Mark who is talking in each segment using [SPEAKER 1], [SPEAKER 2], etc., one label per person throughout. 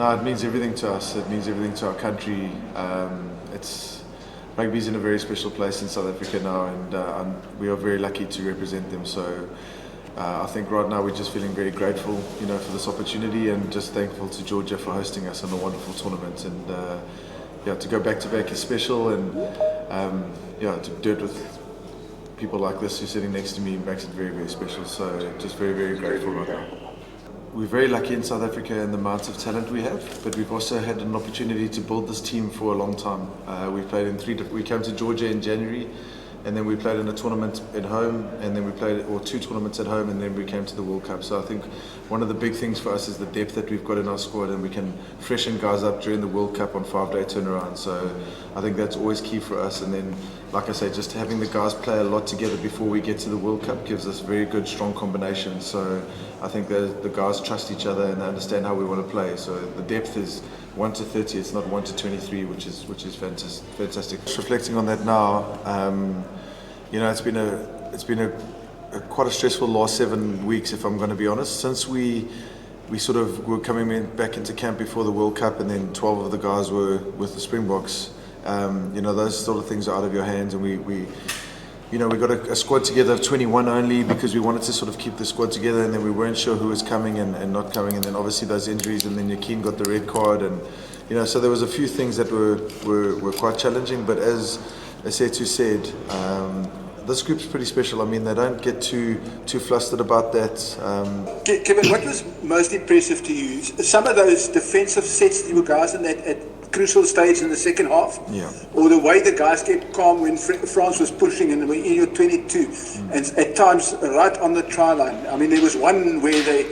[SPEAKER 1] No, it means everything to us. It means everything to our country. Rugby's in a very special place in South Africa now, and we are very lucky to represent them. So I think right now we're just feeling very grateful, for this opportunity, and just thankful to Georgia for hosting us in a wonderful tournament. And to go back to back is special, and to do it with people like this who's sitting next to me makes it very, very special. So just very, very grateful right now. We're very lucky in South Africa in the amount of talent we have, but we've also had an opportunity to build this team for a long time. We played in we came to Georgia in January, and then we played in a tournament at home, and then we played two tournaments at home, and then we came to the World Cup. So I think one of the big things for us is the depth that we've got in our squad, and we can freshen guys up during the World Cup on 5-day turnaround. So I think that's always key for us. And then, like I say, just having the guys play a lot together before we get to the World Cup gives us very good, strong combinations. So I think the guys trust each other and they understand how we want to play. So the depth is 1 to 30, it's not 1 to 23, which is fantastic. Just reflecting on that now, it's been a quite a stressful last 7 weeks, if I'm going to be honest. Since we sort of were coming back into camp before the World Cup, and then 12 of the guys were with the Springboks. Those sort of things are out of your hands, and we got a squad together of 21 only because we wanted to sort of keep the squad together, and then we weren't sure who was coming and not coming, and then obviously those injuries, and then Yakin got the red card, and so there was a few things that were quite challenging. But as Setu said, this group's pretty special. I mean, they don't get too flustered about that.
[SPEAKER 2] Kevin, what was most impressive to you? Some of those defensive sets that you guys in that at crucial stage in the second half, or the way the guys kept calm when France was pushing and in your 22, and at times right on the try line. I mean, there was one where they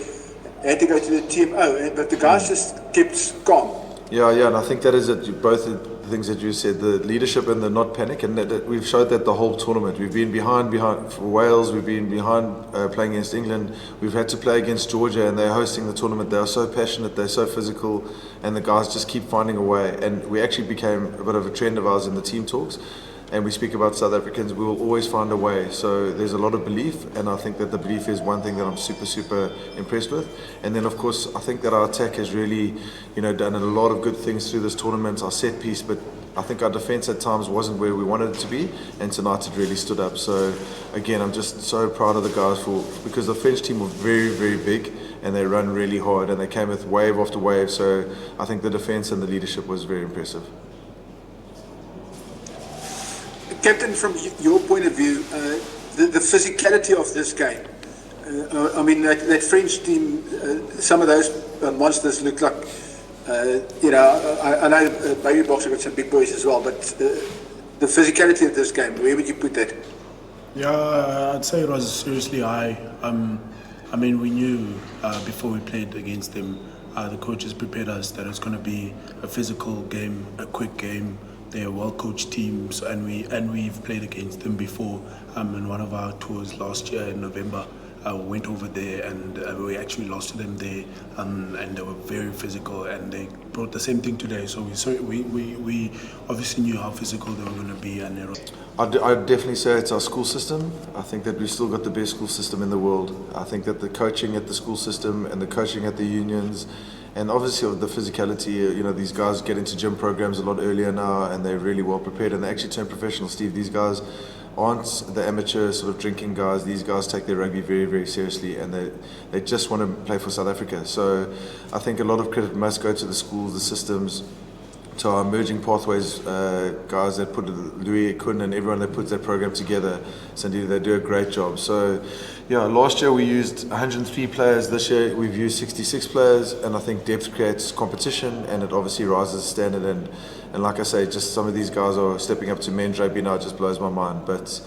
[SPEAKER 2] had to go to the TMO, but the guys just kept calm.
[SPEAKER 1] Yeah, and I think that is it. Both the things that you said, the leadership and the not panic, and that we've showed that the whole tournament. We've been behind for Wales, we've been behind playing against England, we've had to play against Georgia, and they're hosting the tournament. They are so passionate, they're so physical, and the guys just keep finding a way. And we actually became a bit of a trend of ours in the team talks, and we speak about South Africans, we will always find a way. So there's a lot of belief, and I think that the belief is one thing that I'm super impressed with. And then of course I think that our attack has really done a lot of good things through this tournament, our set piece, but I think our defence at times wasn't where we wanted it to be, and tonight it really stood up. So again, I'm just so proud of the guys because the French team were very, very big, and they run really hard, and they came with wave after wave. So I think the defence and the leadership was very impressive.
[SPEAKER 2] Captain, from your point of view, the physicality of this game. I mean, that French team, some of those monsters look like, I know Baby Box have got some big boys as well, but the physicality of this game, where would you put that?
[SPEAKER 3] Yeah, I'd say it was seriously high. I mean, we knew before we played against them, the coaches prepared us that it's going to be a physical game, a quick game. They're well-coached teams, and we've played against them before. In one of our tours last year in November, we went over there, and we actually lost to them there, and they were very physical, and they brought the same thing today. So we obviously knew how physical they were going to be, and
[SPEAKER 1] I'd definitely say it's our school system. I think that we've still got the best school system in the world. I think that the coaching at the school system and the coaching at the unions, and obviously the physicality, these guys get into gym programs a lot earlier now, and they're really well prepared, and they actually turn professional. Steve, these guys aren't the amateur sort of drinking guys. These guys take their rugby very, very seriously, and they just want to play for South Africa. So I think a lot of credit must go to the schools, the systems, to our emerging pathways guys that put Louis, Kun, and everyone that puts that program together. Cindy, they do a great job. So last year we used 103 players. This year we've used 66 players, and I think depth creates competition, and it obviously rises the standard. And like I say, just some of these guys are stepping up to men's rugby now. It just blows my mind. But